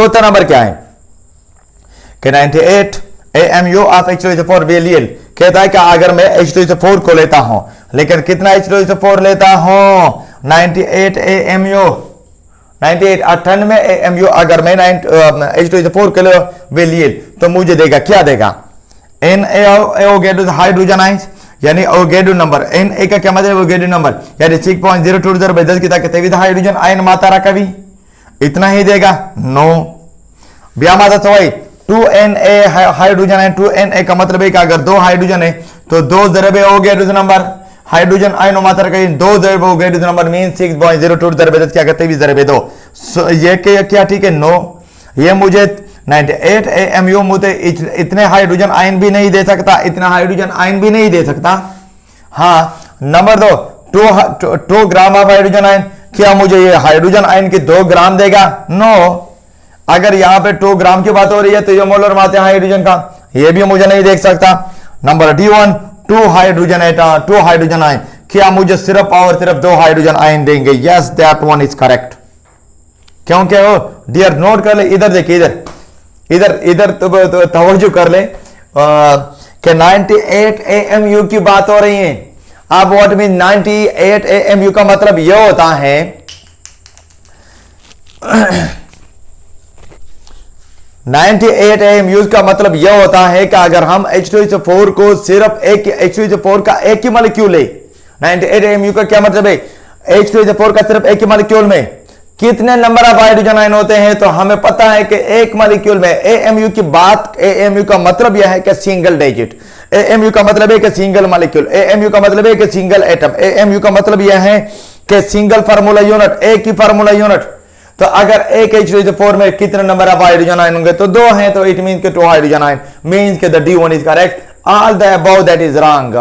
चौथा नंबर क्या है कि 98 AMU ऑफ H2SO4 VLEL कहता है कि अगर मैं H2SO4 को लेता हूं, लेकिन कितना H2SO4 लेता हूं 98 AMU 98 AMU अगर मैं H2SO4 के लिए VLEL तो मुझे देगा क्या देगा एन एवोगैड्रो हाइड्रोजन आइंस यानी एवोगैड्रो नंबर एन ए का क्या मतलब एवोगैड्रो नंबर यानी 6.020 की ताकत 23 हाइड्रोजन आयन मात्रा का भी इतना ही देगा नो व्यामाता सवाई 2Na हाइड्रोजन है 2Na का मतलब है कि अगर 2 हाइड्रोजन है तो 2 जरब एवोगैड्रो नंबर हाइड्रोजन आयन मात्रा का 2 जरब एवोगैड्रो नंबर मीन 6.020 क्या करते 20 जरब 2 ये क्या ठीक है नो ये मुझे 98 AMU मुझे इतने हाइड्रोजन आयन भी नहीं दे सकता, इतना हाइड्रोजन आयन भी नहीं दे सकता। हाँ number 2 gram of hydrogen ion क्या मुझे ये हाइड्रोजन आयन के 2 ग्राम देगा नो अगर यहां पे 2 ग्राम की बात हो रही है तो ये मोलर मात्रा हाइड्रोजन का ये भी मुझे नहीं देख सकता। नंबर D1 2 हाइड्रोजन आयन क्या मुझे सिर्फ और सिर्फ 2 हाइड्रोजन आयन देंगे yes that one is correct क्योंकि वो डियर नोट कर ले इधर देखिए इधर तो तवज्जो कर ले कि 98 AMU की बात हो रही है। अब व्हाट मीन 98 AMU का मतलब यह होता है 98 AMU का मतलब यह होता है कि अगर हम H2SO4 को सिर्फ एक H2SO4 का एक ही मॉलिक्यूल ले 98 AMU का क्या मतलब है H2SO4 का सिर्फ एक ही मॉलिक्यूल में कितने नंबर ऑफ हाइड्रोजन आयन होते हैं तो हमें पता है कि एक मॉलिक्यूल में AMU की बात AMU का मतलब यह है कि सिंगल डिजिट AMU का मतलब है कि सिंगल मॉलिक्यूल AMU का मतलब है कि सिंगल एटम AMU का मतलब यह है कि सिंगल फार्मूला यूनिट एक ही फार्मूला यूनिट। तो अगर एक H2SO4 में कितने नंबर ऑफ हाइड्रोजन आयन होंगे तो 2 हैं तो इट मींस के 2 हाइड्रोजन आयन मींस के the D1 is correct all the above that is wrong.